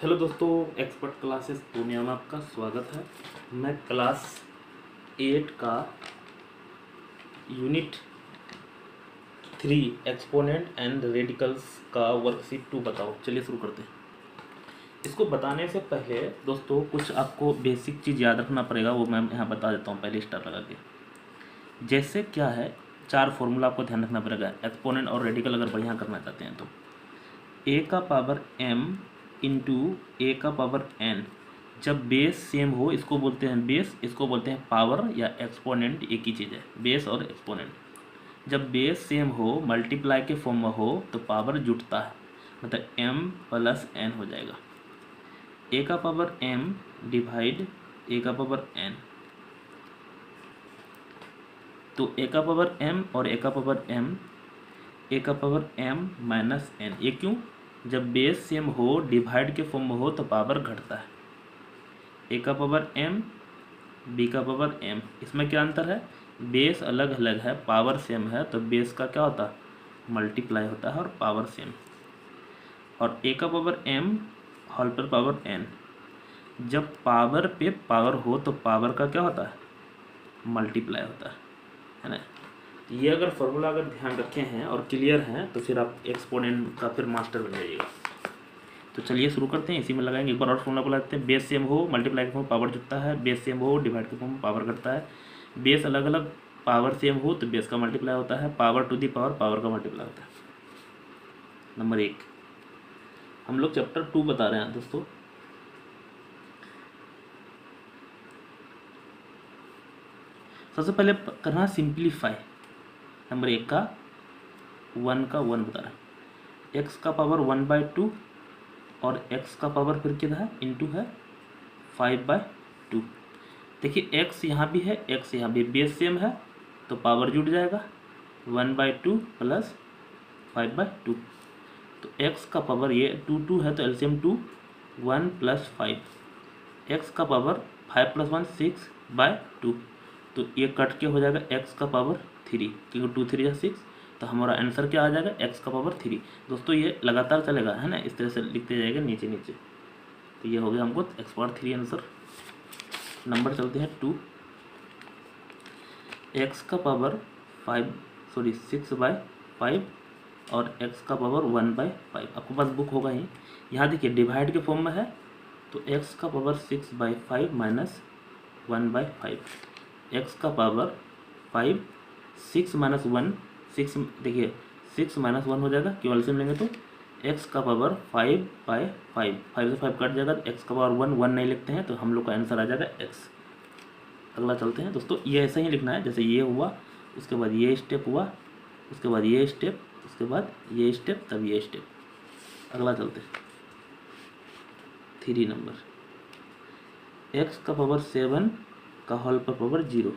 Hello दोस्तों, expert classes Purnia में आपका स्वागत है। मैं क्लास 8 का यूनिट 3 एक्सपोनेंट एंड रेडिकल्स का वर्कशीट 2 बताओ। चलिए शुरू करते हैं। इसको बताने से पहले दोस्तों कुछ आपको बेसिक चीज़ याद रखना पड़ेगा, वो मैं यहाँ बता देता हूँ पहले स्टार लगा के। जैसे क्या है, 4 फॉर्मूला आपको ध्यान रखना पड़ेगा एक्सपोनेंट और रेडिकल अगर बढ़िया करना चाहते हैं तो। ए का पावर m इंटू ए का पावर n, जब बेस सेम हो इसको बोलते हैं बेस, इसको बोलते हैं पावर या एक्सपोनेंट, एक ही चीज़ है बेस और एक्सपोनेंट। जब बेस सेम हो, मल्टीप्लाई के फॉर्म में हो तो पावर जुटता है, मतलब m प्लस n हो जाएगा। ए का पावर m डिवाइड ए का पावर n, तो ए का पावर m और ए का पावर m, ए का पावर m माइनस n। ये क्यों? जब बेस सेम हो, डिवाइड के फॉर्म में हो तो पावर घटता है। ए का पावर m, बी का पावर m, इसमें क्या अंतर है? बेस अलग अलग है, पावर सेम है, तो बेस का क्या होता है? मल्टीप्लाई होता है और पावर सेम। और ए का पावर m होल पर पावर n, जब पावर पे पावर हो तो पावर का क्या होता है? मल्टीप्लाई होता है ना। ये अगर फॉर्मूला अगर ध्यान रखे हैं और क्लियर हैं तो फिर आप एक्सपोनेंट का फिर मास्टर बन जाइएगा। तो चलिए शुरू करते हैं। इसी में लगाएंगे। एक बार और फॉर्मूला बुलाते हैं। बेस सेम हो, मल्टीप्लाई के फॉर्म पावर जुटता है। बेस सेम हो, डिवाइड के फॉर्म पावर घटता है। बेस अलग अलग, पावर सेम हो तो बेस का मल्टीप्लाई होता है। Power to the power, power का मल्टीप्लाई होता है। नंबर 1 हम लोग चैप्टर 2 बता रहे हैं दोस्तों। सबसे पहले करना सिंप्लीफाई। नंबर 1 का 1 का 1 बता रहा है। एक्स का पावर 1/2 और x का पावर फिर कितना है? इंटू है 5/2। देखिए x यहाँ भी है, x यहाँ भी, बेस सेम है तो पावर जुट जाएगा 1/2 प्लस 5/2। तो x का पावर, ये 2 है तो एलसीएम 2, 1 प्लस 5। x का पावर 5 प्लस 1 6/2, तो ये कट के हो जाएगा x का पावर 3, क्योंकि 2 3 6, तो हमारा आंसर क्या आ जाएगा? x का पावर 3। दोस्तों ये लगातार चलेगा, है ना, इस तरह से लिखते जाएगा नीचे नीचे। तो ये हो गया हमको x पावर 3 आंसर। नंबर चलते हैं 2। x का पावर 6/5 और x का पावर 1/5। आपके पास बुक होगा ही। यहाँ देखिए डिवाइड के फॉर्म में है, तो x का पावर 6/5 माइनस 1/5। x का पावर 5, 6 माइनस 1, 6, देखिए 6 माइनस 1 हो जाएगा, क्यों एलसीएम लेंगे तो x का पावर 5/5, 5 से 5 कट जाएगा, तो x का पावर 1 नहीं लिखते हैं, तो हम लोग का आंसर आ जाएगा x। अगला चलते हैं दोस्तों। ये ऐसा ही लिखना है, जैसे ये हुआ, उसके बाद ये स्टेप हुआ, उसके बाद ये स्टेप, उसके बाद ये स्टेप, तब ये स्टेप। अगला चलते हैं 3 नंबर। x का पावर 7 का होल पर पावर 0।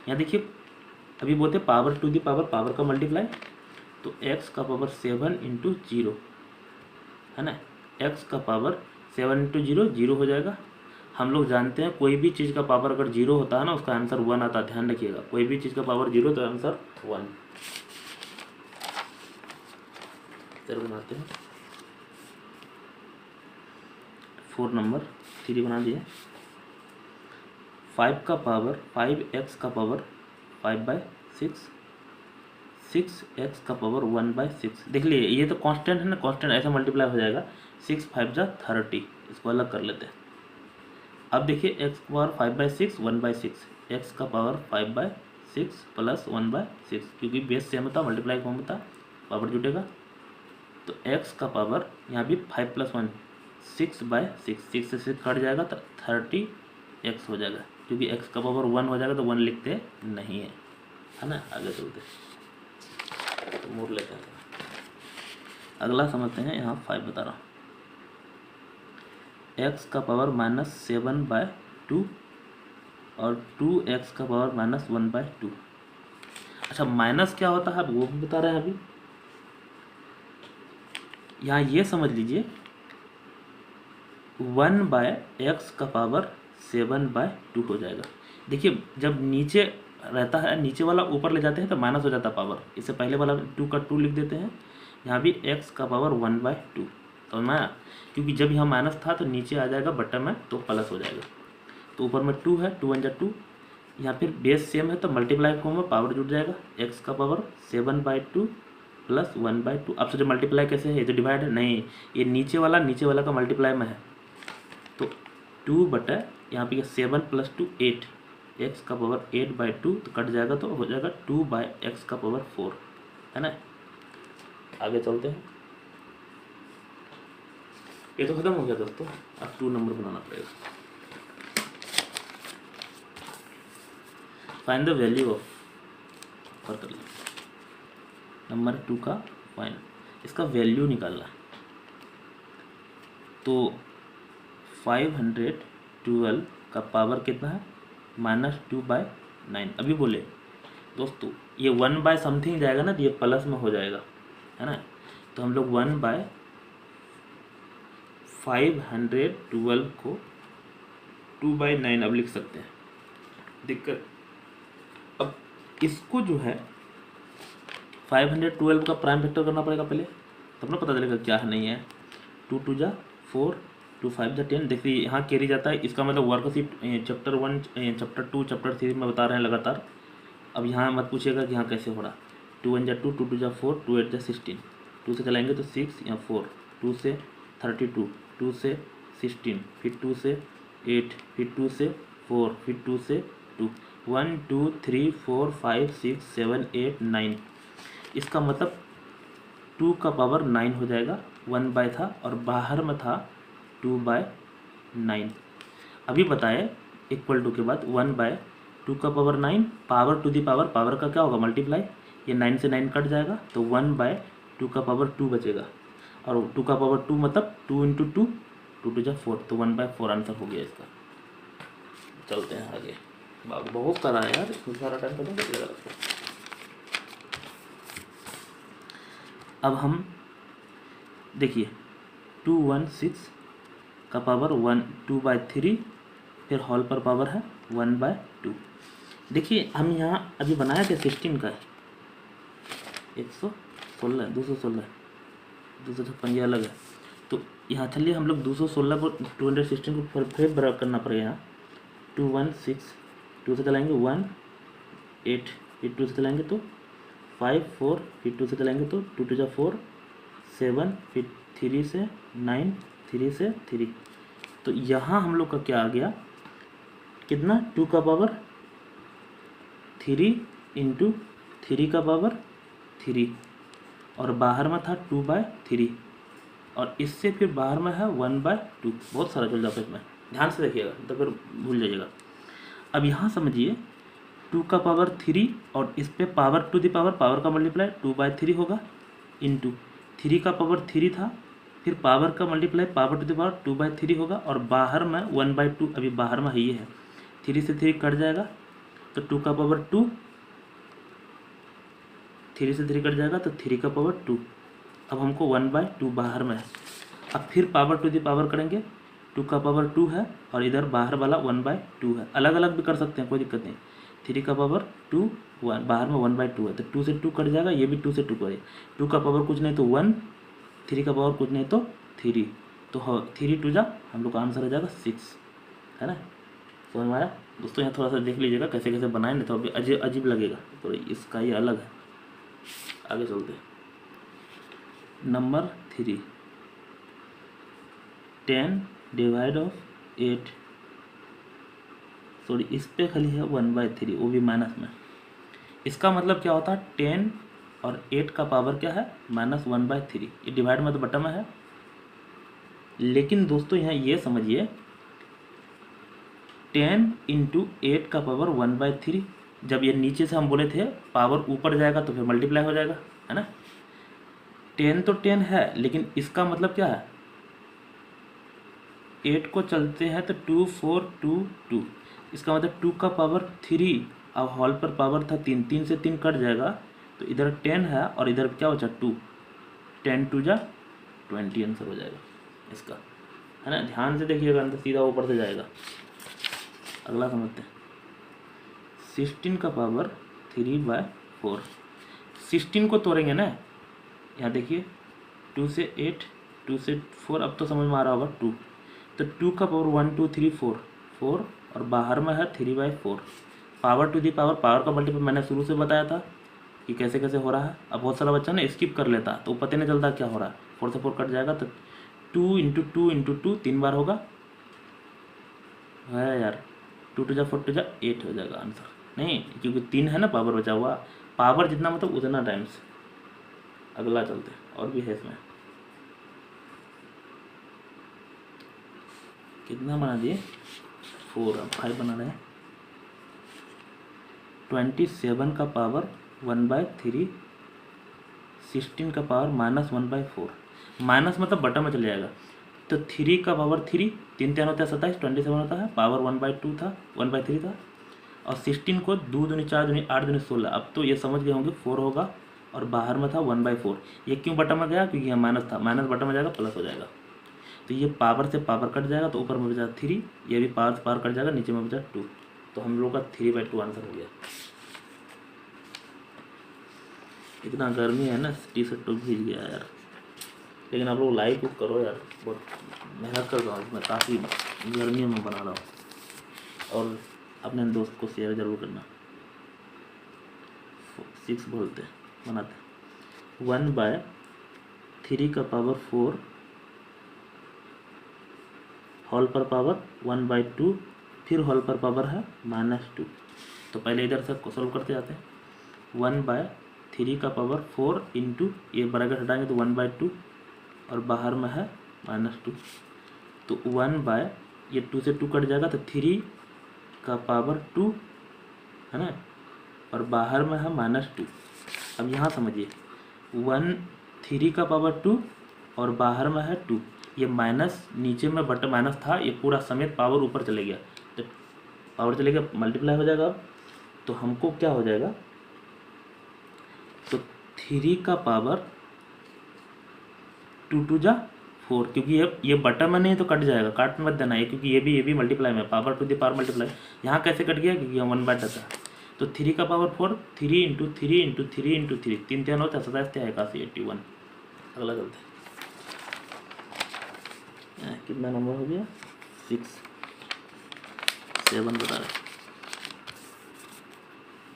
यहाँ देखिए अभी बोलते power to the power, power का मल्टीप्लाई, तो x का पावर 7 इंटू 0 है ना। x का पावर 7 इंटू 0 0 हो जाएगा। हम लोग जानते हैं कोई भी चीज़ का पावर अगर 0 होता है ना, उसका आंसर 1 आता है। ध्यान रखिएगा, कोई भी चीज़ का पावर 0 तो आंसर 1। इधर बनाते हैं 4 नंबर। 3 बना दिए। 5 का पावर 5x का पावर 5/6, 6x का पावर 1/6। देख लिए ये तो कांस्टेंट है ना, कांस्टेंट ऐसा मल्टीप्लाई हो जाएगा। 6 5 जा 30, इसको अलग कर लेते हैं। अब देखिए x का पावर 5/6 1/6, x का पावर 5/6 प्लस 1/6, क्योंकि बेस सेम होता, मल्टीप्लाई फॉर्म होता, पावर जुटेगा। तो x का पावर यहाँ भी 5 प्लस 1 6/6, 6 से 6 कट जाएगा तो 30x हो जाएगा, क्योंकि x का पावर 1 हो जाएगा तो 1 लिखते नहीं है ना। आगे चलते तो मोड़ लेते हैं। अगला समझते हैं। यहाँ 5 बता रहा हूँ। x का पावर -7/2 और 2x का पावर -1/2। अच्छा, माइनस क्या होता है वो भी बता रहे हैं अभी। यहाँ ये समझ लीजिए 1/x का पावर 7/2 हो जाएगा। देखिए जब नीचे रहता है, नीचे वाला ऊपर ले जाते हैं तो माइनस हो जाता है पावर। इससे पहले वाला 2 का 2 लिख देते हैं। यहाँ भी x का पावर 1/2, तो मैं, क्योंकि जब यहाँ माइनस था तो नीचे आ जाएगा बटन में तो प्लस हो जाएगा। तो ऊपर में 2 है, 2 × 1 = 2। यहाँ फिर बेस सेम है तो मल्टीप्लाई फॉर्म में पावर जुड़ जाएगा, x का पावर 7/2 प्लस 1/2। अब सोचो मल्टीप्लाई कैसे है, ये तो डिवाइड है, नहीं ये नीचे वाला का मल्टीप्लाई में है। तो 2 बटा यहाँ पे 7 + 2 8, x का पावर 8/2 तो कट जाएगा तो हो जाएगा 2/x का पावर 4, है ना। आगे चलते हैं, ये तो खत्म हो गया दोस्तों। अब 2 नंबर बनाना पड़ेगा। फाइंड द वैल्यू ऑफ, और कर नंबर 2 का फाइंड, इसका वैल्यू निकालना है। तो 512 का पावर कितना है, -2/9। अभी बोले दोस्तों ये 1 समथिंग जाएगा ना तो ये प्लस में हो जाएगा, है ना। तो हम लोग 1/512 को 2/9 अब लिख सकते हैं। दिक्कत, अब इसको जो है 512 का प्राइम फैक्टर करना पड़ेगा पहले, तब ना पता चलेगा क्या है नहीं है। 2 × 2 = 4, 2 × 5 = 10। देखिए यहाँ कैरी जाता है, इसका मतलब वर्कशीट चैप्टर 1, चैप्टर 2, चैप्टर 3 में बता रहे हैं लगातार। अब यहाँ मत पूछिएगा कि यहाँ कैसे हो रहा। 2 × 1 = 2, 2 × 2 = 4, 2 × 8 = 16। 2 से चलाएंगे तो 6 या 4, 2 से 32, 2 से 16, फिर 2 से 8, फिर 2 से 4, फिर 2 से 2, 1 2 3 4 5 6 7 8 9। इसका मतलब 2 का पावर 9 हो जाएगा, 1 था और बाहर में था 2/9। अभी बताए इक्वल टू के बाद 1/2 का power 9, power to the power, power का क्या होगा मल्टीप्लाई, ये 9 से 9 कट जाएगा तो 1/2 का पावर 2 बचेगा। और 2 का पावर 2 मतलब 2 × 2, 2 × 2 = 4, तो 1/4 आंसर हो गया इसका। चलते हैं आगे, बाबू बहुत सारा है यार, इसमें सारा टाइम पता नहीं लगा। अब हम देखिए 216 का पावर 2/3, फिर हॉल पर पावर है 1/2। देखिए हम यहाँ अभी बनाया थे 16 का 116, 256 ये अलग है। तो यहाँ चलिए हम लोग 216 को 216 को फिर बराबर करना पड़ेगा। यहाँ 216, 2 से चलाएंगे 1 8, फिर 2 से चलाएंगे तो 5 4, फिर 2 से चलाएंगे तो 2 × 2 = 4 7, फिर 3 से 9, 3 से 3। तो यहाँ हम लोग का क्या आ गया, कितना 2 का पावर 3 × 3 का पावर 3, और बाहर में था 2/3, और इससे फिर बाहर में है 1/2। बहुत सारा चल जाता है इसमें, ध्यान से देखिएगा तो फिर भूल जाइएगा। अब यहाँ समझिए 2 का पावर 3 और इस पे power to the power, power का मल्टीप्लाई 2/3 होगा, इंटू 3 का पावर 3 था, फिर पावर का multiply power to the power 2/3 होगा, और बाहर में 1/2, अभी बाहर में ही है, 3 से 3 कट जाएगा तो 2 का पावर 2, 3 से 3 कट जाएगा तो 3 का पावर 2। अब हमको 1/2 बाहर में है। अब फिर पावर टू दी पावर करेंगे, 2 का पावर 2 है और इधर बाहर वाला 1/2 है। अलग अलग भी कर सकते हैं, कोई दिक्कत नहीं। 3 का पावर 2, 1 बाहर में 1/2 है तो 2 से 2 कट जाएगा, ये भी 2 से 2 करें। 2 का पावर कुछ नहीं तो 1, 3 का पावर कुछ नहीं तो 3, तो 3 × 2 हम लोग का आंसर हो जाएगा 6, है ना। समझ में आया दोस्तों। यहाँ थोड़ा सा देख लीजिएगा कैसे कैसे बनाए, नहीं तो अभी अजीब लगेगा, तो इसका ये अलग है। आगे चलते हैं, नंबर 3, 10 डिवाइड ऑफ 8, सॉरी इस पे खाली है 1/3, वो भी माइनस में। इसका मतलब क्या होता है, 10 और 8 का पावर क्या है -1/3। ये डिवाइड में तो बटन में है, लेकिन दोस्तों यहाँ ये समझिए 10 × 8 का पावर 1/3, जब ये नीचे से हम बोले थे पावर ऊपर जाएगा तो फिर मल्टीप्लाई हो जाएगा, है ना। 10 तो 10 है, लेकिन इसका मतलब क्या है, 8 को चलते हैं तो 2 4 2 2, इसका मतलब 2 का पावर 3, अब हॉल पर पावर था 3, 3 से 3 कट जाएगा तो इधर 10 है और इधर क्या बचा 2, 10 × 2 = 20 आंसर हो जाएगा इसका, है ना। ध्यान से देखिएगा, अंदर सीधा ऊपर से जाएगा। अगला समझते हैं, 16 का पावर 3/4। 16 को तोड़ेंगे ना, यहाँ देखिए 2 से 8, 2 से 4, अब तो समझ में आ रहा होगा 2। तो 2 का पावर 1 2 3 4 4 और बाहर में है 3/4। पावर टू दी पावर का मल्टीपल मैंने शुरू से बताया था कि कैसे कैसे हो रहा है। अब बहुत सारा बच्चा ना स्किप कर लेता तो पता नहीं चलता क्या हो रहा है। 4 से 4 कट जाएगा तो 2 × 2 × 2 3 बार होगा है यार। 2 2 जा 4 2 जा 8 हो जाएगा आंसर। नहीं क्योंकि 3 है ना पावर बचा हुआ, पावर जितना मतलब उतना टाइम्स। अगला चलते और भी है इसमें। कितना बना दिए 4, अब 5 बना रहे हैं। 27 का पावर 1/3, 16 का पावर -1/4। माइनस मतलब बटन में चले जाएगा। तो 3 का पावर 3, 3 3 होता है 27, 27 होता है, पावर 1/2 था 1/3 था। और 16 को 2 दूनी 4 दूनी 8 दूनी 16। अब तो ये समझ गए होंगे 4 होगा और बाहर में था 1/4। ये क्यों बटन में गया? क्योंकि यहाँ माइनस था, माइनस बटन में जाएगा प्लस हो जाएगा। तो ये पावर से पावर कट जाएगा तो ऊपर में बचा 3, ये भी पावर से पावर कट जाएगा, नीचे में बचा 2। तो हम लोग का 3/2 आंसर हो गया। इतना गर्मी है ना, टी शर्ट तो भीग गया यार। लेकिन आप लोग लाइक कुछ करो यार, बहुत मेहनत कर रहा हूँ मैं, काफ़ी गर्मियों में बना रहा हूँ। और अपने दोस्त को शेयर ज़रूर करना। 6 बोलते बनाते 1/3 का पावर 4 होल पर पावर 1/2, फिर होल पर पावर है -2। तो पहले इधर से सॉल्व करते जाते हैं। 1/3 का पावर 4 इंटू, ये ब्रैकेट हटाएंगे तो 1/2 और बाहर में है -2। तो 1 ये 2 से 2 कट जाएगा तो 3 का पावर 2 है ना, और बाहर में है -2। अब यहाँ समझिए 3 का पावर 2 और बाहर में है 2। ये माइनस नीचे में बटन माइनस था, ये पूरा समेत पावर ऊपर चले गया। तो पावर चले गया मल्टीप्लाई हो जाएगा। अब तो हमको क्या हो जाएगा, तो 3 का पावर 2 2 जा 4, क्योंकि ये बटन में नहीं तो कट जाएगा, काट मत देना ये, क्योंकि ये भी मल्टीप्लाई में power to the power multiply. यहाँ कैसे कट गया? क्योंकि यहाँ 1/2 था। तो 3 का पावर 4, 3 × 3 × 3 × 3, 3 3 होता है 27, 81 81। अगला चलते हैं। कितना नंबर हो गया? 6 7 बता रहे,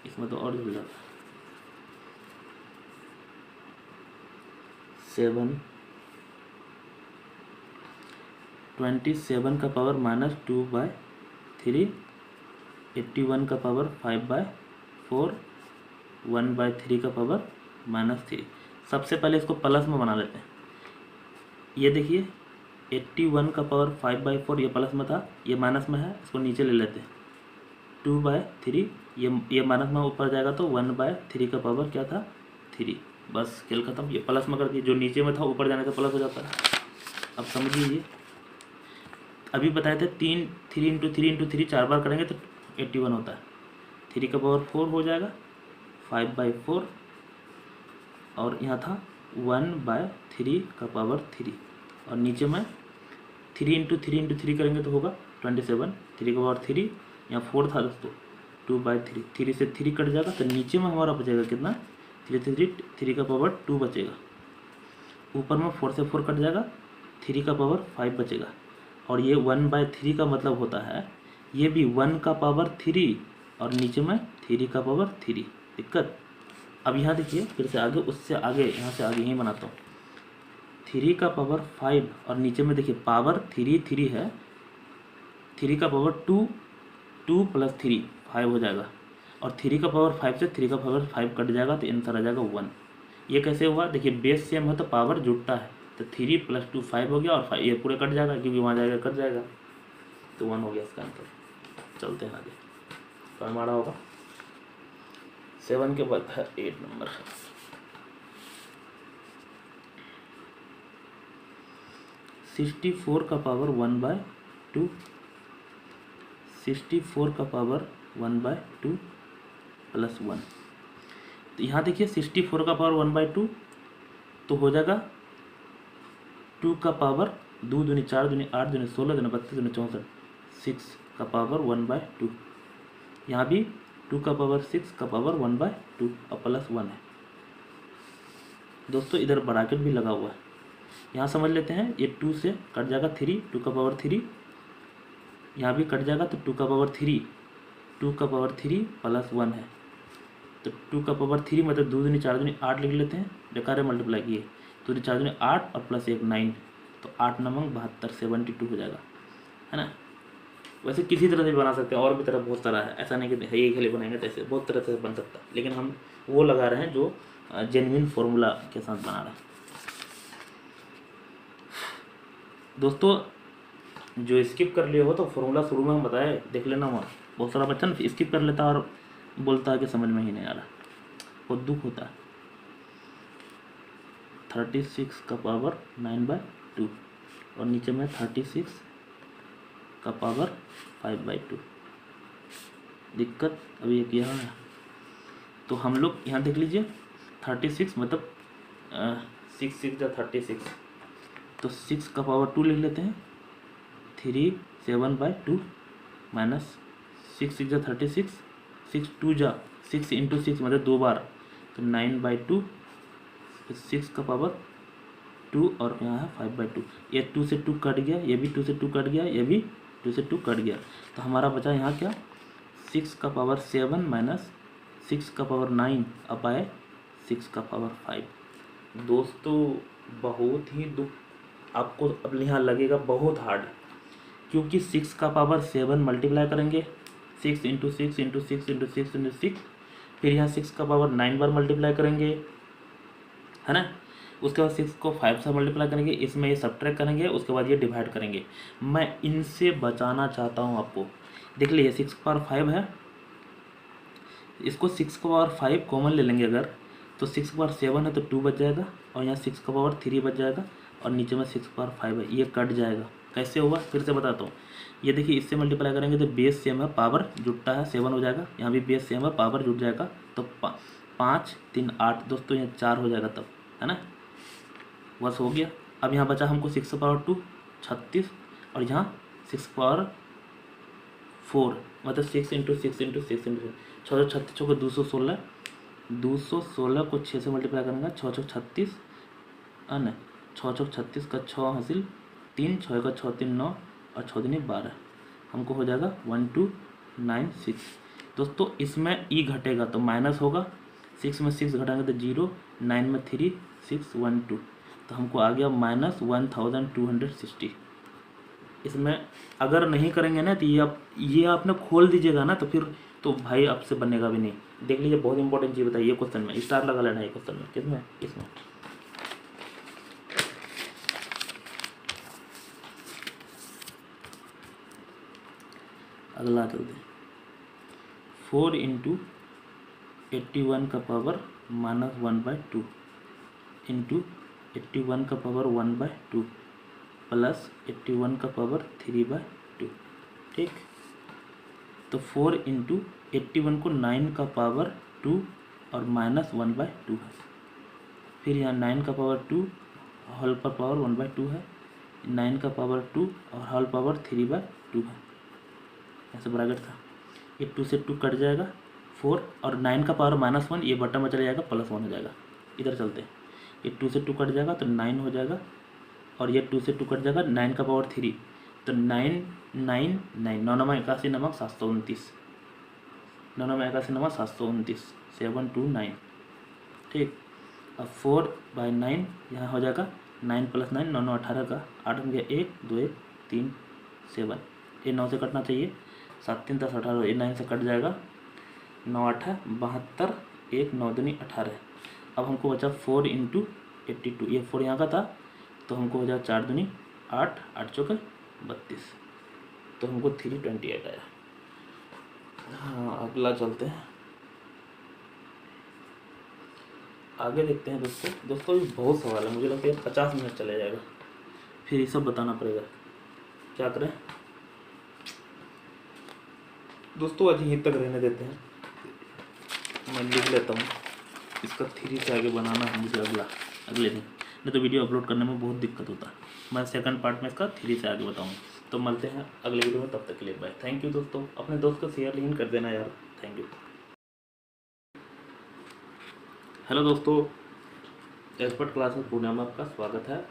इसमें तो और जल्दी जाता है। 7 27 का पावर -2/3, 81 का पावर 5/4, 1/3 का पावर -3। सबसे पहले इसको प्लस में बना लेते हैं। ये देखिए 81 का पावर 5/4 ये प्लस में था, ये माइनस में है, इसको नीचे ले लेते हैं। 2/3 ये माइनस में ऊपर जाएगा तो 1/3 का पावर क्या था 3। बस खेल खत्म। ये प्लस में कर दिए, जो नीचे में था ऊपर जाने से प्लस हो जाता है। अब समझिए ये अभी बताए थे 3 3 × 3 × 3 4 बार करेंगे तो 81 होता है। 3 का पावर 4 हो जाएगा 5/4 और यहाँ था 1/3 का पावर 3 और नीचे में 3 × 3 × 3 करेंगे तो होगा 27। 3 का पावर 3, यहाँ 4 था दोस्तों, 2/3, 3 से 3 कट जाएगा तो नीचे में हमारा बचेगा कितना 3 का पावर 2 बचेगा। ऊपर में 4 से 4 कट जाएगा, 3 का पावर 5 बचेगा। और ये 1/3 का मतलब होता है ये भी 1 का पावर 3 और नीचे में 3 का पावर 3। दिक्कत अब यहाँ देखिए फिर से आगे, उससे आगे, यहाँ से आगे यहीं बनाता हूँ। 3 का पावर 5 और नीचे में देखिए पावर 3 3 है, 3 का पावर 2 2 + 3 5 हो जाएगा। और 3 का पावर 5 से 3 का पावर 5 कट जाएगा तो आंसर आ जाएगा 1। ये कैसे हुआ? देखिए बेस सेम है तो पावर जुड़ता है, तो 3 + 2 5 हो गया और 5 ये पूरे कट जाएगा क्योंकि वहाँ जाएगा कट जाएगा, तो 1 हो गया इसका आंसर। चलते हैं आगे, तो हमारा होगा 7 के बाद है 8 नंबर। सिक्सटी 4 का पावर 1/2, 64 का पावर 1/2 + 1। तो यहाँ देखिए 64 का पावर 1/2 तो हो जाएगा 2 का पावर 2 दूनी 4 दूनी 8 दूनी 16 दूनी 32 दूनी 64, 6 का पावर 1/2। यहाँ भी 2 का पावर 6 का पावर 1/2 और +1 है। दोस्तों इधर ब्रैकेट भी लगा हुआ है, यहाँ समझ लेते हैं, ये 2 से कट जाएगा 3, 2 का पावर 3, यहाँ भी कट जाएगा तो 2 का पावर 3, 2 का पावर 3 प्लस 1 है, तो 2 का पावर 3 मतलब 2 दूनी 4 दूनी 8 लिख लेते हैं, बेकार है मल्टीप्लाई किए, 2 दूनी 4 दूनी 8 और प्लस 1 9, तो 8 नमंग 72 72 हो जाएगा, है ना। वैसे किसी तरह से भी बना सकते हैं, और भी तरह बहुत सारा है, ऐसा नहीं कि ये खाली बनाएंगे तो ऐसे बहुत तरह से बन सकता है, लेकिन हम वो लगा रहे हैं जो जेन्युइन फॉर्मूला के साथ बना रहे हैं। दोस्तों जो स्किप कर लिए हो तो फॉर्मूला शुरू में हम बताए देख लेना, वहाँ बहुत सारा बच्चा ना स्किप कर लेता और बोलता है कि समझ में ही नहीं आ रहा, बहुत दुख होता है। 36 का पावर 9/2 और नीचे में 36 का पावर 5/2, दिक्कत अभी एक यहाँ है। तो हम लोग यहाँ देख लीजिए 36 मतलब 6 6 जा 36, तो 6 का पावर 2 लिख लेते हैं, 3 7/2 माइनस 6 6 जा 36, 6 2 जा 6 इंटू 6 मतलब 2 बार, तो 9/2, 6 का पावर 2 और यहाँ है 5/2, ये 2 से 2 कट गया, ये भी 2 से 2 कट गया, ये भी 2 से 2 कट गया, तो हमारा बचा यहाँ क्या 6 का पावर 7 माइनस 6 का पावर 9 अपाए 6 का पावर 5। दोस्तों बहुत ही दुख आपको अब यहाँ लगेगा, बहुत हार्ड, क्योंकि 6 का पावर 7 मल्टीप्लाई करेंगे 6 इंटू 6 इंटू 6 इंटू 6 इंटू 6, फिर यहाँ 6 का पावर 9 बार मल्टीप्लाई करेंगे, है ना। उसके बाद 6 को 5 से मल्टीप्लाई करेंगे, इसमें ये सब्ट्रैक्ट करेंगे, उसके बाद ये डिवाइड करेंगे। मैं इनसे बचाना चाहता हूँ आपको। देख लीजिए 6 का पावर 5 है, इसको 6 का पावर 5 कॉमन ले लेंगे अगर, तो 6 का पावर 7 है तो 2 बच जाएगा, और यहाँ 6 का पावर 3 बच जाएगा, और नीचे में 6 का पावर 5 है, ये कट जाएगा। कैसे होगा फिर से बताता हूँ, ये देखिए इससे मल्टीप्लाई करेंगे तो बेस सेम है, पावर जुटता है 7 हो जाएगा, यहाँ भी बेस सेम है, पावर जुट जाएगा, तो 5 3 8 दोस्तों यहाँ 4 हो जाएगा तब, है ना। बस हो गया। अब यहाँ बचा हमको 6 पावर 2 36, और यहाँ 6 पावर 4 मतलब 6 इंटू 6 इंटू 6 इंटू 6 36 को 216, 216 को 6 से मल्टीप्लाई करेंगे 6 6 36, है ना, 6 6 36 का 6 हासिल 3, 6 का 6 3 9 और 6 दूनी 12, हमको हो जाएगा 1296। दोस्तों इसमें ई घटेगा तो माइनस होगा, 6 में 6 घटाएंगे तो 0, 9 में 3 6 1 2, तो हमको आ गया -1260। इसमें अगर नहीं करेंगे ना तो ये आपने खोल दीजिएगा ना तो फिर तो भाई आपसे बनेगा भी नहीं। देख लीजिए बहुत इंपॉर्टेंट चीज़ बताइए, क्वेश्चन में स्टार लगा लेना है क्वेश्चन में, किसमें इसमें। अगला चलते हैं, 4 इंटू 81 का पावर -1/2 इंटू 81 का पावर 1/2 प्लस 81 का पावर 3/2, ठीक। तो 4 इंटू 81 को 9 का पावर 2 और -1/2 है, फिर यहाँ 9 का पावर 2 होल पर पावर 1/2 है, 9 का पावर 2 और होल पावर 3/2 है, ऐसे ब्रैकेट था, ये 2 से 2 कट जाएगा, 4 और 9 का पावर -1 ये बटन में चला जाएगा, +1 हो जाएगा। इधर चलते हैं, ये 2 से 2 कट जाएगा तो 9 हो जाएगा, और ये 2 से 2 कट जाएगा 9 का पावर 3, तो 9 9 9 9 9 81 नमक 729, 9 9 81 नमक 729 729, ठीक। अब 4/9 यहाँ हो जाएगा 9 + 9 9 9 18 का 8 में गया 1 2 1 3 7, ये 9 से कटना चाहिए, 7 3 10 18, ये 9 से कट जाएगा, 9 8 72, 1 9 दूनी 18। अब हमको बचा 4 इंटू 82, ये 4 यहाँ का था तो हमको हो जाएगा 4 दूनी 8 8 चौके 32, तो हमको 328 आया। हाँ अगला चलते हैं, आगे देखते हैं दोस्तों भी बहुत सवाल है, मुझे लगता है 50 मिनट चले जाएगा, फिर ये सब बताना पड़ेगा, क्या करें दोस्तों, आज यहीं तक रहने देते हैं, मैं लिख लेता हूँ, इसका 3 से आगे बनाना है मुझे अगले दिन, नहीं तो वीडियो अपलोड करने में बहुत दिक्कत होता है। मैं सेकंड पार्ट में इसका 3 से आगे बताऊँगा, तो मिलते हैं अगले वीडियो में, तब तक के लिए बाय। थैंक यू दोस्तों, अपने दोस्त को शेयर लिंक कर देना यार, थैंक यू। हेलो दोस्तों, एक्सपर्ट क्लासेस पूर्णिया में आपका स्वागत है।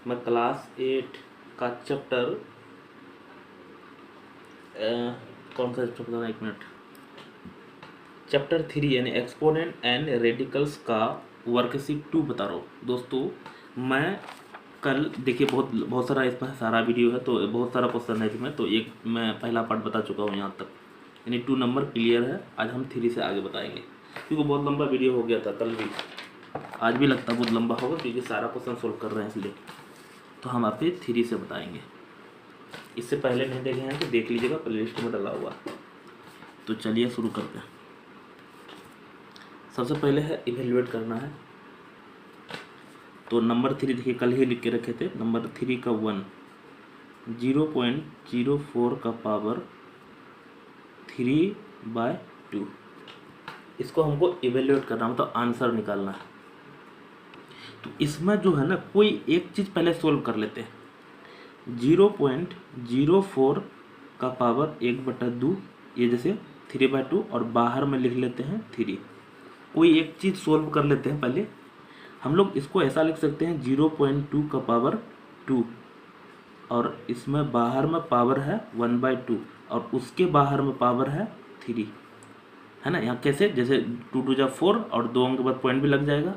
मैं क्लास 8 का चैप्टर कौन सा चैप्टर बताना, 1 मिनट, चैप्टर 3 यानी एक्सपोनेंट एंड रेडिकल्स का वर्कशीट 2 बता रहा हूँ। दोस्तों मैं कल देखिए बहुत सारा इस पर सारा वीडियो है, तो बहुत सारा क्वेश्चन है इसमें, तो एक मैं पहला पार्ट बता चुका हूँ यहाँ तक, यानी 2 नंबर क्लियर है। आज हम 3 से आगे बताएंगे, क्योंकि बहुत लंबा वीडियो हो गया था कल भी, आज भी लगता है बहुत लंबा होगा, क्योंकि सारा क्वेश्चन सोल्व कर रहे हैं इसलिए। तो हम आप 3 से बताएंगे। इससे पहले नहीं देखे हैं तो देख लीजिएगा, प्लेलिस्ट में डाला हुआ। तो चलिए शुरू करते हैं। सबसे पहले है इवेल्युएट करना है। तो नंबर 3 देखिए कल ही लिख के रखे थे। नंबर 3 का 1 0.04 का पावर 3/2, इसको हमको इवेल्युएट करना, मतलब आंसर निकालना है। तो इसमें जो है ना, कोई एक चीज़ पहले सोल्व कर लेते हैं। 0.04 का पावर 1/2, ये जैसे 3/2, और बाहर में लिख लेते हैं 3। कोई एक चीज़ सोल्व कर लेते हैं पहले। हम लोग इसको ऐसा लिख सकते हैं 0.2 का पावर 2, और इसमें बाहर में पावर है 1/2, और उसके बाहर में पावर है 3, है ना। यहाँ कैसे, जैसे 2 2 जा 4, और 2 अंक के बाद पॉइंट भी लग जाएगा।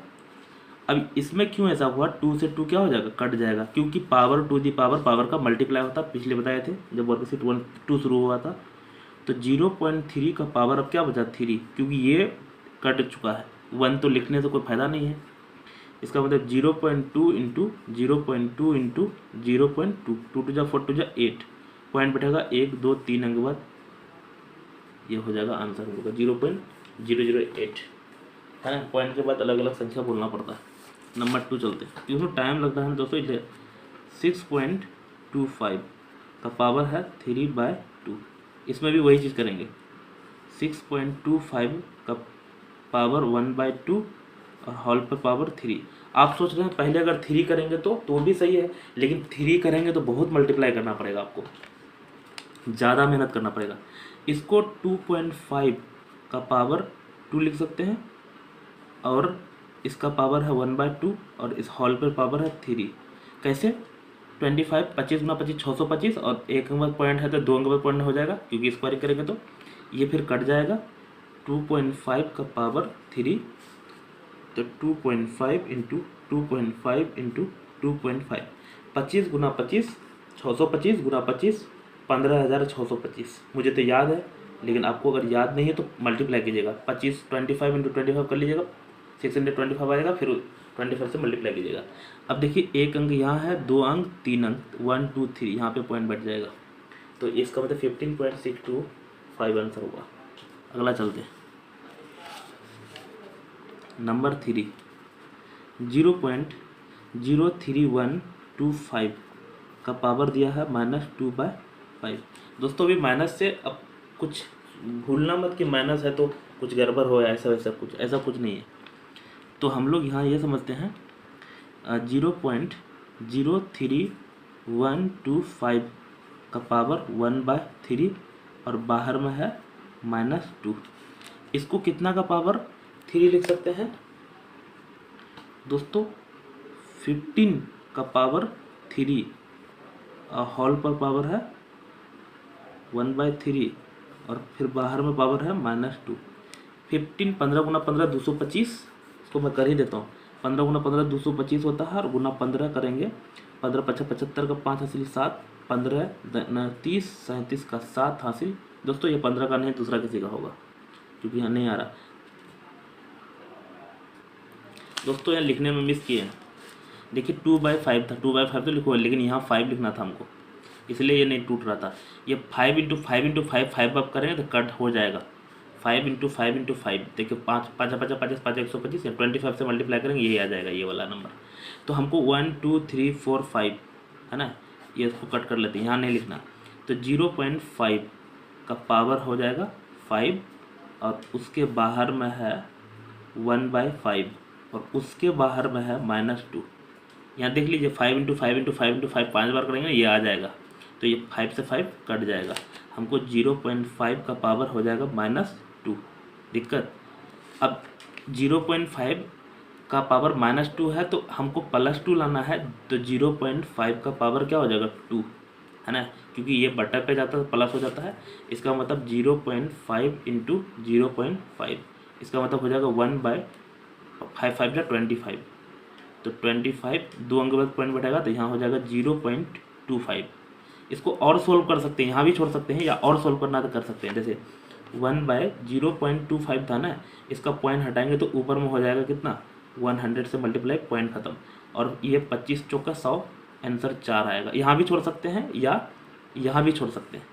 अब इसमें क्यों ऐसा हुआ, 2 से 2 क्या हो जाएगा, कट जाएगा, क्योंकि पावर टू दी पावर का मल्टीप्लाई होता, पिछले बताए थे जब वर्कशीट 1 2 शुरू हुआ था। तो 0.3 का पावर अब क्या बचा, 3, क्योंकि ये कट चुका है। 1 तो लिखने से कोई फायदा नहीं है। इसका मतलब 0.2 इंटू 0.2 इंटू 0.2, 2 2 जा 4 2 जा 8, पॉइंट बैठेगा 1 2 3 अंक के बाद, ये हो जाएगा आंसर होगा 0.008, है ना। पॉइंट के बाद अलग अलग संख्या बोलना पड़ता है। नंबर 2 चलते हैं, क्योंकि टाइम लगता है दोस्तों, इसलिए 6.25 का पावर है 3/2, इसमें भी वही चीज़ करेंगे। 6.25 का पावर 1/2 और होल पे पावर 3। आप सोच रहे हैं पहले अगर 3 करेंगे तो भी सही है, लेकिन 3 करेंगे तो बहुत मल्टीप्लाई करना पड़ेगा, आपको ज़्यादा मेहनत करना पड़ेगा। इसको 2.5 का पावर 2 लिख सकते हैं, और इसका पावर है 1/2, और इस हॉल पर पावर है 3। कैसे, 25 25 गुना 25 625, और 1 अंक बाद पॉइंट है तो 2 अंक बाद पॉइंट हो जाएगा, क्योंकि स्क्वायर करेंगे तो ये फिर कट जाएगा। 2.5 का पावर 3, तो 2.5 इंटू 2.5 इंटू 2.5, 25 गुना 25 625 गुना 25 15,625। मुझे तो याद है, लेकिन आपको अगर याद नहीं है तो मल्टीप्लाई कीजिएगा। 25 25 इंटू 25 कर लीजिएगा, 625 आएगा, फिर 25 से मल्टीप्लाई कीजिएगा। अब देखिए एक अंक यहाँ है, 2 अंक 3 अंक 1 2 3, यहाँ पे पॉइंट बैठ जाएगा, तो इसका मतलब 15.625 आंसर होगा। अगला चलते हैं। नंबर 3 0.03125 का पावर दिया है -2/5। दोस्तों अभी माइनस से अब कुछ भूलना मत कि माइनस है तो कुछ गड़बड़ हो, ऐसा वैसा कुछ, ऐसा कुछ नहीं है। तो हम लोग यहाँ ये समझते हैं 0.03125 का पावर 1/3, और बाहर में है -2। इसको कितना का पावर 3 लिख सकते हैं दोस्तों, 15 का पावर 3, हॉल पर पावर है 1/3, और फिर बाहर में पावर है -2। 15 15 गुना 15 225, इसको मैं कर ही देता हूँ। 15 गुना 15 225 होता है, और गुना 15 करेंगे, 15 5 75 का 5 हासिल 7, 15 30 37 का 7 हासिल। दोस्तों ये 15 का नहीं, दूसरा किसी का होगा, क्योंकि यहाँ नहीं आ रहा। दोस्तों यहाँ लिखने में मिस किए हैं, देखिए 2/5 था, 2/5 तो लिखो, लेकिन यहाँ 5 लिखना था हमको, इसलिए ये नहीं टूट रहा था। ये 5 इंटू 5 इंटू 5 5 आप करेंगे तो कट हो जाएगा। 5 इंटू 5 इंटू 5, देखिए 5 5 5 5 5 125, 25 से मल्टीप्लाई करेंगे, यही आ जाएगा ये वाला नंबर। तो हमको 1 2 3 4 5 है ना, ये इसको कट कर लेते हैं, यहाँ नहीं लिखना। तो 0.5 का पावर हो जाएगा 5, और उसके बाहर में है 1/5, और उसके बाहर में है -2। यहाँ देख लीजिए 5 इंटू 5 इंटू 5 इंटू 5 5 बार करेंगे, ये आ जाएगा, तो ये 5 से 5 कट जाएगा। हमको 0.5 का पावर हो जाएगा -2। दिक्कत, अब 0.5 का का पावर -2 है तो हमको +2 लाना है, तो 0.5 का पावर क्या हो जाएगा 2, है ना, क्योंकि ये बटा पे जाता है प्लस हो जाता है। इसका मतलब 0.5 इंटू 0.5, इसका मतलब हो जाएगा 1/5, 5 जा 25, तो 25 दो अंक बाद पॉइंट बैठेगा तो यहाँ हो जाएगा 0.25। इसको और सोल्व कर सकते हैं, यहाँ भी छोड़ सकते हैं, या और सोल्व करना तो कर सकते हैं। जैसे 1/0.25 था ना, इसका पॉइंट हटाएंगे तो ऊपर में हो जाएगा कितना 100 से मल्टीप्लाई, पॉइंट खत्म, और ये 25 चौका 100, आंसर 4 आएगा। यहाँ भी छोड़ सकते हैं या यहाँ भी छोड़ सकते हैं।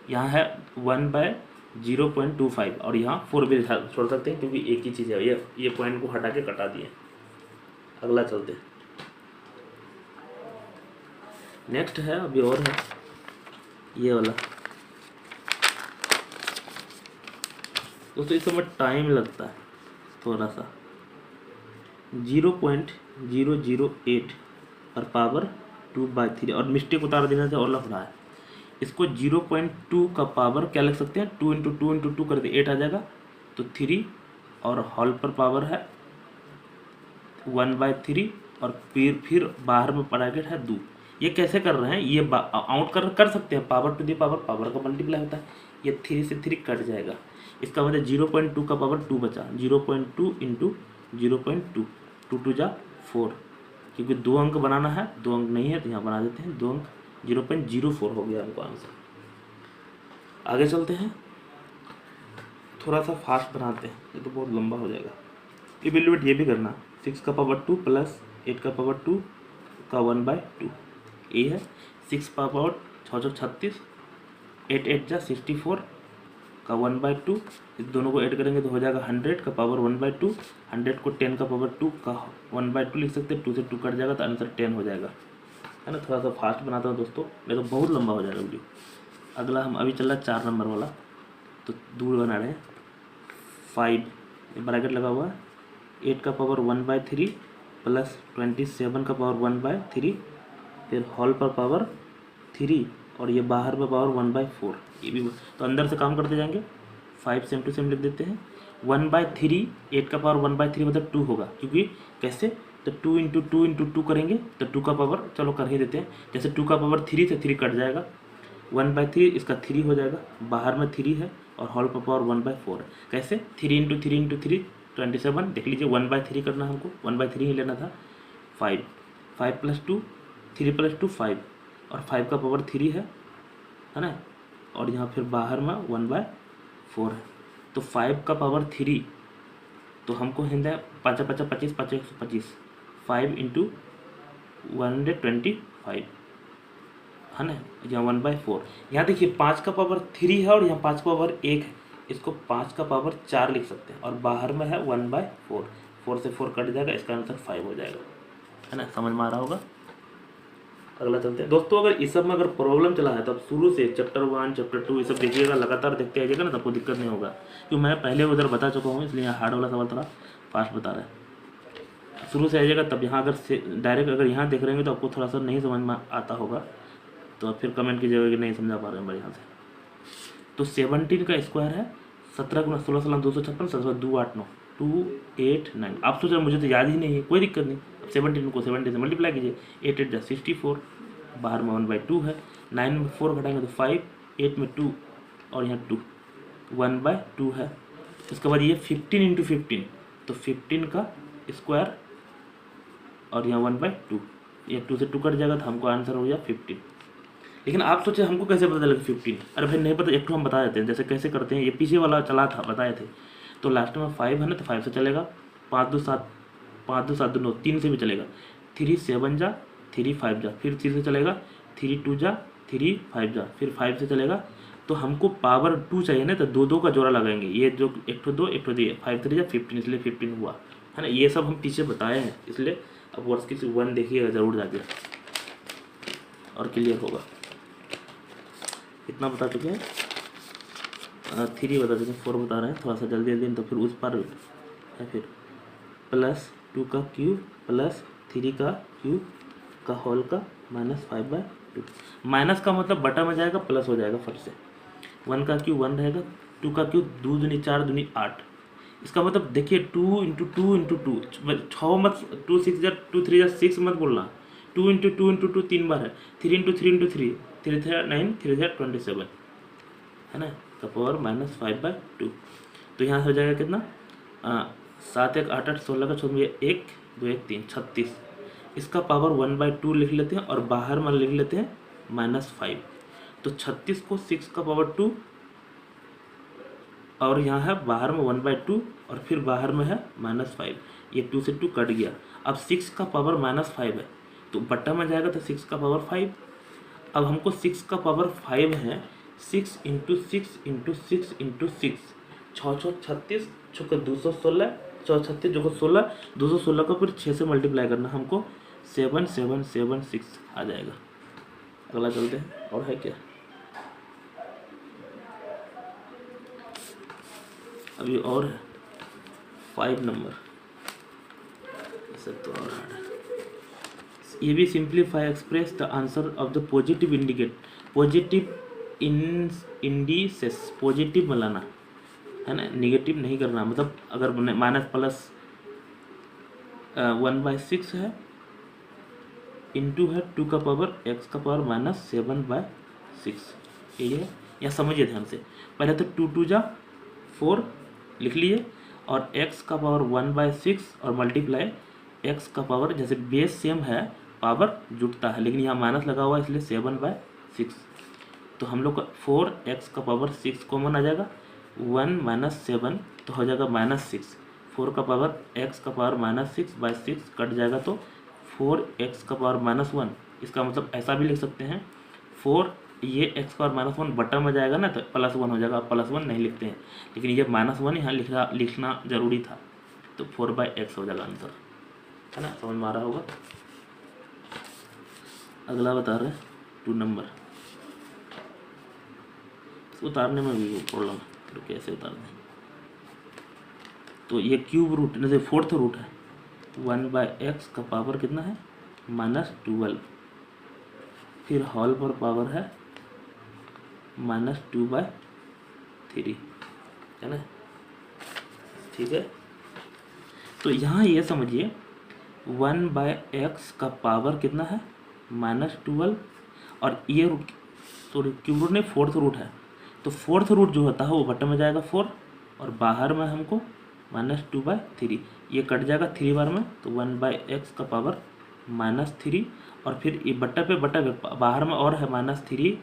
यहाँ है 1/0.25 और यहाँ 4 भी छोड़ सकते हैं, क्योंकि एक ही चीज़ है, ये पॉइंट को हटा के कटा दिए। अगला चलते हैं, नेक्स्ट है, अभी और है ये वाला। दोस्तों इस समय टाइम लगता है थोड़ा सा, 0.008 और पावर 2/3, और मिस्टेक उतार देने से और लग रहा है। इसको 0.2 का पावर क्या लिख सकते हैं, 2 इंटू 2 इंटू 2 कर दे 8 आ जाएगा, तो 3 और हॉल पर पावर है 1/3, और फिर बाहर में ब्रैकेट है 2। ये कैसे कर रहे हैं, ये आउट कर सकते हैं, पावर टू दी पावर का मल्टीप्लाई होता है, ये 3 से 3 कट जाएगा। इसका मतलब 0.2 का पावर 2 बचा, 0.2 इंटू 0.2, 2 2 जा 4, क्योंकि 2 अंक बनाना है, 2 अंक नहीं है तो यहाँ बना देते हैं 2 अंक, 0.04 हो गया हमको आंसर। आगे चलते हैं, थोड़ा सा फास्ट बनाते हैं, ये तो बहुत लंबा हो जाएगा। इवेल्युएट ये भी करना, 6 का पावर 2 प्लस 8 का पावर 2 का 1/2, ये है 6 का पावर 6 6 36, 8 8 जा 64 का 1/2, इस दोनों को ऐड करेंगे तो हो जाएगा 100 का पावर 1/2, 100 को 10 का पावर 2 का 1/2 लिख सकते हैं, 2 से 2 कट जाएगा तो आंसर 10 हो जाएगा, है ना। थोड़ा सा फास्ट बनाता हूँ दोस्तों, नहीं तो बहुत लंबा हो जाएगा वीडियो। अगला हम अभी चल रहा है 4 नंबर वाला, तो दूर बना रहे हैं 5, ये ब्रैकेट लगा हुआ है, 8 का पावर 1/3 प्लस 27 का पावर 1/3, फिर हॉल पर पावर 3 और ये बाहर पर पावर 1/4, ये भी तो अंदर से काम करते जाएंगे। 5 सेम टू सेम लिख देते हैं, 1/3, 8 का पावर 1/3 मतलब 2 होगा, क्योंकि कैसे, तो 2 इंटू 2 इंटू 2 करेंगे तो 2 का पावर, चलो कर ही देते हैं, जैसे 2 का पावर 3 से 3 कट जाएगा, 1/3 इसका 3 हो जाएगा, बाहर में 3 है और हॉल पर पावर 1/4, कैसे 3 इंटू 3 इंटू 3 27, देख लीजिए 1/3 करना है हमको, 1/3 ही लेना था। 5 + 2 3 + 2 5, और 5 का पावर 3 है ना, और यहाँ फिर बाहर में 1/4 है, तो 5 का पावर 3, तो हमको हिंदा 5 5 25 5 125, 5 इंटू 125, है ना, यहाँ 1/4। यहाँ देखिए 5 का पावर 3 है और यहाँ 5 का पावर 1 है, इसको 5 का पावर 4 लिख सकते हैं, और बाहर में है 1/4, 4 से 4 कट जाएगा, इसका आंसर 5 हो जाएगा, है ना, समझ में आ रहा होगा। अगला चलते हैं दोस्तों, अगर इस सब में अगर प्रॉब्लम चला है तो आप शुरू से चैप्टर 1 चैप्टर 2 ये सब देखिएगा, लगातार देखते आइएगा ना, तो आपको दिक्कत नहीं होगा, क्योंकि मैं पहले उधर बता चुका हूँ, इसलिए हार्ड वाला सवाल थोड़ा फास्ट बता रहा है। शुरू से आइएगा, तब यहाँ अगर डायरेक्ट अगर यहाँ देख रहे हैं तो आपको थोड़ा सा नहीं समझ में आता होगा, तो आप फिर कमेंट कीजिएगा कि नहीं समझा पा रहे हैं यहाँ से। तो 17 का स्क्वायर है 17 × 16 = 256, 17 2 8 9 2 8 9। आप सोच रहे मुझे तो याद ही नहीं है, कोई दिक्कत नहीं, 17 को 70 से मल्टीप्लाई कीजिए, 8 8 जा 64, बाहर में 1/2 है, 9 में 4 घटाएंगे तो 5, 8 में 2 और यहाँ 2, 1/2 है। उसके बाद ये 15 इंटू 15, तो 15 का स्क्वायर और यहाँ 1/2, ये 2 से 2 कट जाएगा तो हमको आंसर हो गया 15। लेकिन आप सोचे हमको कैसे पता चलेगा 15, अरे भाई नहीं पता, एक तो हम बता देते हैं, जैसे कैसे करते हैं, ये पीछे वाला चला था बताए थे, तो लास्ट में 5 है ना, तो 5 से चलेगा, 5 2 7 5 2 7 2 9, 3 से भी चलेगा, 3 7 जा 3 5 जा, फिर 3 से चलेगा, 3 2 जा 3 5 जा, फिर 5 से चलेगा, तो हमको पावर 2 चाहिए ना, तो 2 2 का जोड़ा लगाएंगे, ये जो 1 2 1 2 दिए, 5 3 जा 15, इसलिए 15 हुआ, है ना। ये सब हम पीछे बताए हैं, इसलिए अब वर्ष की 1 देखिएगा ज़रूर जाके और क्लियर होगा। कितना बता चुके हैं, 3 बता चुके हैं, 4 बता रहे हैं, थोड़ा सा जल्दी जल्दी, तो फिर उस पर है, फिर +2 का क्यूब प्लस 3 का क्यूब का होल का -5/2, माइनस का मतलब बटा में जाएगा, प्लस हो जाएगा फट से, 1 का क्यूब 1 रहेगा, 2 का क्यूब 2 दूनी 4 दूनी 8, इसका मतलब देखिए 2 × 2 × 2 छः मत, 2 6 जा 2 3 जा 6 मत बोलना, 2 × 2 × 2 3 बार है, 3 × 3 × 3 3 3 9 3 3 27 है ना, का पावर -5/2। तो यहाँ हो जाएगा कितना, 7 1 8 8 16 का 1 2 1 3 36। इसका पावर 1/2 लिख लेते हैं और बाहर में लिख लेते हैं -5। तो 36 को 6 का पावर 2 और यहाँ है बाहर में 1/2 और फिर बाहर में है -5, ये 2 से 2 कट गया। अब 6 का पावर -5 है तो बट्टा में जाएगा तो 6 का पावर 5। अब हमको 6 का पावर 5 है, 6 × 6 × 6 × 6 6 36 6 216 6 36 जो 16 216 को फिर 6 से मल्टीप्लाई करना, हमको 7776 आ जाएगा। अगला चलते हैं, और है क्या, अभी और है 5 नंबर, सब तो और हार्ड है। ये भी simplify express the answer of the positive indicate, positive indices, positive में लाना है ना, नेगेटिव नहीं करना। मतलब अगर -+1/6 है इंटू है 2 का पावर x का पावर -7/6, यही है। या समझिए ध्यान से, पहले तो 2 2 जा 4 लिख लिए और x का पावर 1/6 और मल्टीप्लाई x का पावर, जैसे बेस सेम है पावर जुटता है लेकिन यहाँ माइनस लगा हुआ है इसलिए 7/6। तो हम लोग का 4x का पावर 6 कॉमन आ जाएगा, 1 - 7 तो हो जाएगा -6, 4 का पावर x का पावर -6/6 कट जाएगा तो 4x का पावर -1। इसका मतलब ऐसा भी लिख सकते हैं 4, ये x का पावर -1 बटा में जाएगा ना तो +1 हो जाएगा, +1 नहीं लिखते हैं लेकिन ये -1 यहाँ लिखना जरूरी था, तो 4/x हो जाएगा आंसर, है ना, समझ में आ रहा होगा। अगला बता रहे हैं 2 नंबर, उतारने में भी प्रॉब्लम है, तो कैसे उतार दें। तो ये क्यूब रूट जैसे 4th रूट है, 1/x का पावर कितना है -12, फिर होल पर पावर है -2/3, है ना, ठीक है। तो यहाँ ये समझिए 1/x का पावर कितना है -12 और ये रूट, सॉरी क्यूब रूट नहीं 4th रूट है, तो 4th रूट जो होता है वो बटन में जाएगा 4 और बाहर में हमको -2/3, ये कट जाएगा 3 बार में तो 1/x का पावर -3 और फिर ये बट्टा पे बाहर में और है -3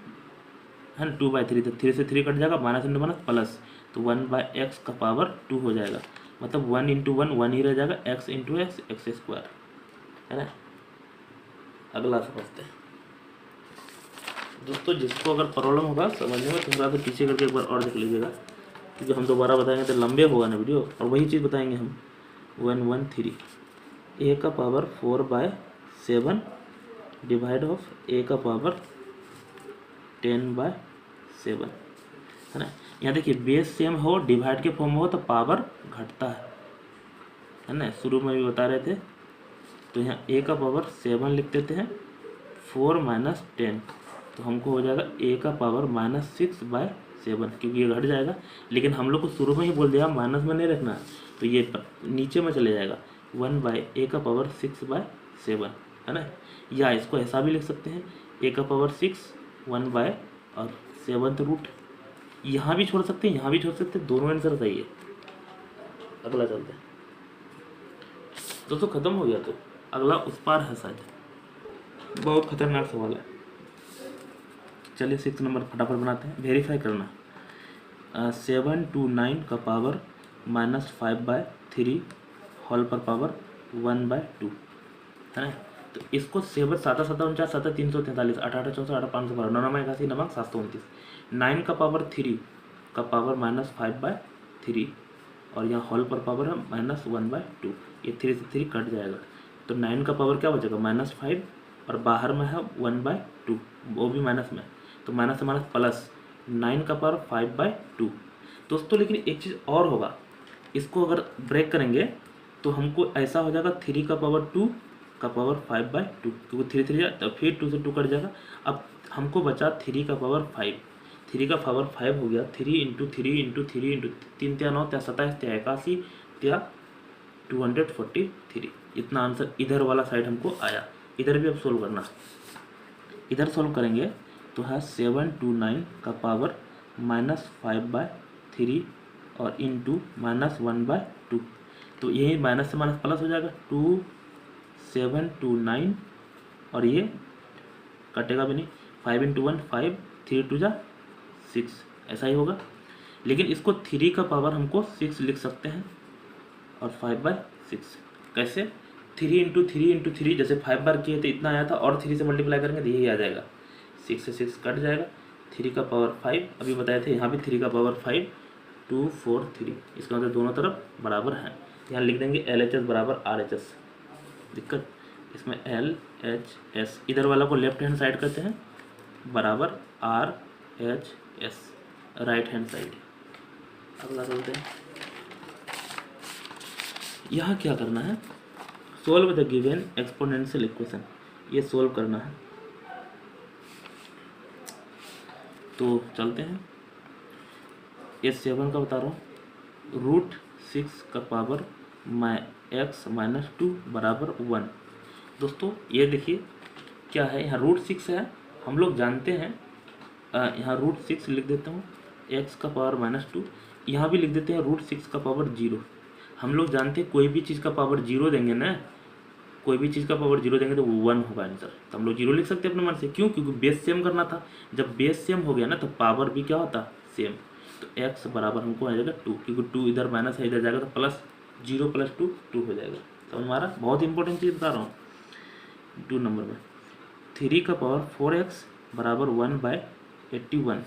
है ना, 2/3 तो 3 से 3 कट जाएगा, -+, तो 1/x का पावर 2 हो जाएगा। मतलब 1 × 1 1 ही रह जाएगा, x × x x², है ना। अगला समझते हैं दोस्तों, जिसको अगर प्रॉब्लम होगा समझने में तो थोड़ा सा पीछे करके एक बार और देख लीजिएगा, क्योंकि हम दोबारा बताएंगे तो लंबे होगा ना वीडियो, और वही चीज़ बताएंगे हम। 113 a का पावर 4/7 डिवाइड ऑफ a का पावर 10/7, है ना। यहाँ देखिए बेस सेम हो डिवाइड के फॉर्म हो तो पावर घटता है ना, शुरू में भी बता रहे थे। तो यहाँ a का पावर 7 लिख देते हैं, 4 - 10 तो हमको हो जाएगा a का पावर -6/7, क्योंकि ये घट जाएगा, लेकिन हम लोग को शुरू में ही बोल दिया माइनस में नहीं रखना, तो ये नीचे में चले जाएगा 1/a का पावर 6/7, है ना। या इसको ऐसा भी लिख सकते हैं a का पावर 6 1/ और 7th रूट, यहाँ भी छोड़ सकते हैं यहाँ भी छोड़ सकते हैं, दोनों आंसर सही है। अगला चलते हैं दोस्तों, खत्म हो गया तो अगला उस पार है शायद, बहुत खतरनाक सवाल है। चलिए 6 नंबर फटाफट बनाते हैं, वेरीफाई करना। 7 to 9 का पावर -5/3 होल पर पावर 1/2, है ना। तो इसको 7 7 7 49 7 343 8 8 64 8 512 9 9 81 9 729, 9 का पावर 3 का पावर -5/3 और यहाँ होल पर पावर है -1/2, ये 3 से 3 कट जाएगा, तो 9 का पावर क्या बचेगा -5 और बाहर में है 1/2, वो भी माइनस में, तो माइनस से माइनस प्लस, 9 का पावर 5/2। दोस्तों लेकिन एक चीज़ और होगा, इसको अगर ब्रेक करेंगे तो हमको ऐसा हो जाएगा 3 का पावर 2 का पावर 5/2, क्योंकि 3 3 तो फिर 2 से 2 कट जाएगा। अब हमको बचा 3 का पावर 5, 3 का पावर 5 हो गया, 3 इंटू 3 इंटू 3 इंटू 3 त्या 9 त्या 27 त्या 81 त्या 243। इतना आंसर इधर वाला साइड हमको आया। इधर भी अब सोल्व करना, इधर सोल्व करेंगे तो है 729 का पावर -5/3 और इंटू -1/2। तो यही माइनस से माइनस प्लस हो जाएगा, 2729 और ये कटेगा भी नहीं, 5 इंटू 1 5, 3 टू जा 6, ऐसा ही होगा। लेकिन इसको 3 का पावर हमको 6 लिख सकते हैं और 5/6 कैसे, 3 इंटू 3 इंटू 3 जैसे 5 बार किए तो इतना आया था और 3 से मल्टीप्लाई करेंगे तो यही आ जाएगा, 6 से 6 कट जाएगा, 3 का पावर 5 अभी बताए थे, यहाँ भी 3 का पावर 5 2 4 3, इसका मतलब दोनों तरफ बराबर हैं। यहाँ लिख देंगे LHS बराबर RHS, दिक्कत इसमें LHS, इधर वाला को लेफ्ट हैंड साइड करते हैं बराबर RHS राइट हैंड साइड। अगला चलते हैं, यहाँ क्या करना है, solve the given exponential equation, ये सोल्व करना है। तो चलते हैं, ये 7 का बता रहा हूँ, √6 का पावर x - 2 बराबर 1। दोस्तों ये देखिए क्या है, यहाँ √6 है, हम लोग जानते हैं, यहाँ √6 लिख देता हूँ, x का पावर -2, यहाँ भी लिख देते हैं √6 का पावर 0। हम लोग जानते हैं कोई भी चीज़ का पावर 0 देंगे ना, कोई भी चीज़ का पावर 0 देंगे तो वो 1 होगा आंसर, तो हम लोग 0 लिख सकते हैं अपने मन से, क्यों, क्योंकि बेस सेम करना था। जब बेस सेम हो गया ना तो पावर भी क्या होता, सेम। तो x बराबर हमको आ जाएगा 2, क्योंकि 2 इधर माइनस है, इधर जाएगा तो प्लस 0 + 2 2 हो जाएगा। तो हमारा बहुत इंपॉर्टेंट चीज़ बता रहा हूँ 2 नंबर में, 3 का पावर 4x बराबर 1/81।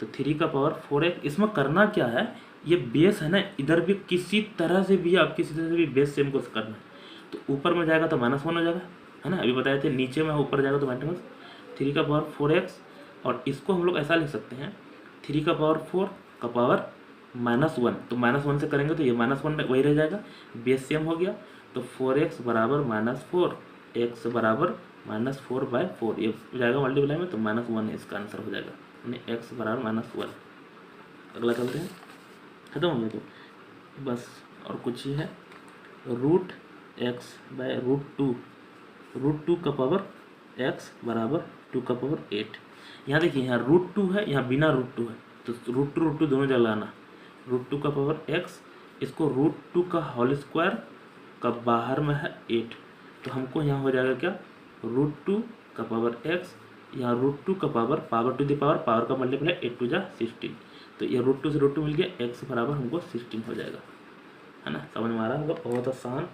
तो 3 का पावर 4x, इसमें करना क्या है, ये बेस है ना, इधर भी किसी तरह से भी आप किसी तरह से भी बेस सेम को करना है। तो ऊपर में जाएगा तो -1 हो जाएगा, है ना, अभी बताए थे, नीचे में ऊपर जाएगा तो -3 का पावर 4x, और इसको हम लोग ऐसा लिख सकते हैं 3 का पावर 4 का पावर -1, तो -1 से करेंगे तो ये -1 वही रह जाएगा, बेस सेम हो गया। तो 4x बराबर -4, x बराबर -4/4, ये हो जाएगा मल्टीप्लाई में, तो -1 इसका आंसर हो जाएगा, यानी x बराबर -1। अगला चलते हैं, खत्म हो गया तो बस, और कुछ ही है, √x/√2, √2 का पावर x बराबर 2 का पावर 8। यहाँ देखिए, यहाँ √2 है, यहाँ बिना √2 है, तो √2 दोनों जगह लाना, √2 का पावर x, इसको √2 का होल स्क्वायर का बाहर में है 8, तो हमको यहाँ हो जाएगा क्या, √2 का पावर x, यहाँ √2 का पावर टू द पावर का मल्टीप्लाई 8 टू जा 16, तो ये √2 से √2 मिल गया, x बराबर हमको 16 हो जाएगा, है ना, समझ में आ रहा होगा, बहुत आसान।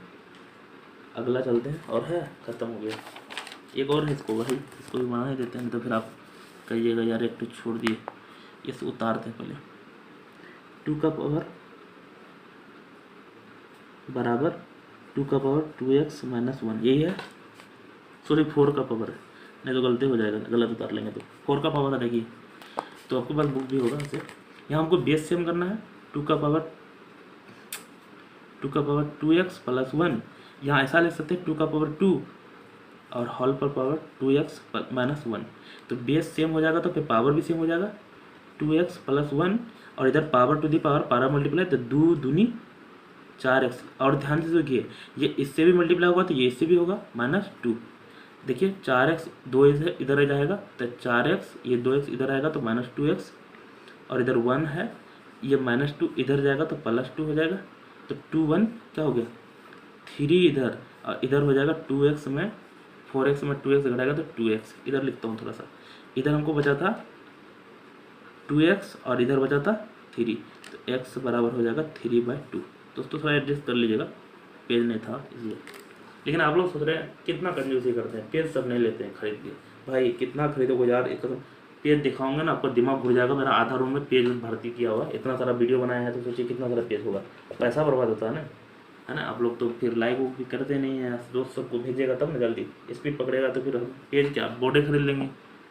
अगला चलते हैं, और है, ख़त्म हो गया, एक और है, इसको भी बना ही देते हैं, तो फिर आप कहिएगा यार एक तो छोड़ दिए, इसे उतारते हैं पहले। 2 का पावर बराबर 2 का पावर 2x - 1, यही है, सॉरी 4 का पावर है, नहीं तो गलती हो जाएगा, गलत उतार लेंगे तो 4 का पावर है, देखिए तो आपके पास बुक भी होगा ऐसे। यहाँ हमको बेस सेम करना है, 2 का पावर 2x + 1, यहाँ ऐसा लिख सकते हैं 2 का पावर 2 और होल पर पावर 2x - 1, तो बेस सेम हो जाएगा तो फिर पावर भी सेम हो जाएगा, 2x + 1, और इधर power to the power multiply, तो 2 दूनी 4x, और ध्यान से देखिए ये इससे भी मल्टीप्लाई होगा तो ये इससे भी होगा -2, देखिए 4x 2 इधर जाएगा तो 4x, ये 2x इधर आएगा तो -2x, और इधर 1 है, ये -2 इधर जाएगा तो +2 हो जाएगा, तो 2 1 क्या हो गया 3 इधर, और इधर हो जाएगा 2x में 4x में 2x घटाएगा तो 2x, इधर लिखता हूँ थोड़ा सा, इधर हमको बचा था 2x और इधर बचा था 3, तो x बराबर हो जाएगा 3/2। दोस्तों थोड़ा एडजस्ट कर लीजिएगा, पेज नहीं था इसलिए, लेकिन आप लोग सोच रहे हैं कितना कंजूसी करते हैं, पेज सब नहीं लेते हैं खरीद के, भाई कितना खरीदोगे यार, एक पेज दिखाऊंगा ना आपको दिमाग घुर जाएगा, मेरा आधा रूम में पेज भर्ती किया हुआ, इतना सारा वीडियो बनाया है तो सोचिए कितना सारा पेज होगा, पैसा बर्बाद होता है ना। आप लोग तो फिर लाइक भी करते नहीं हैं, दोस्त सबको भेजिएगा तब ना जल्दी स्पीड पकड़ेगा, तो फिर हम पेज क्या बोर्डे खरीद लेंगे।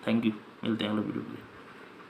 थैंक यू, मिलते हैं अगले वीडियो में।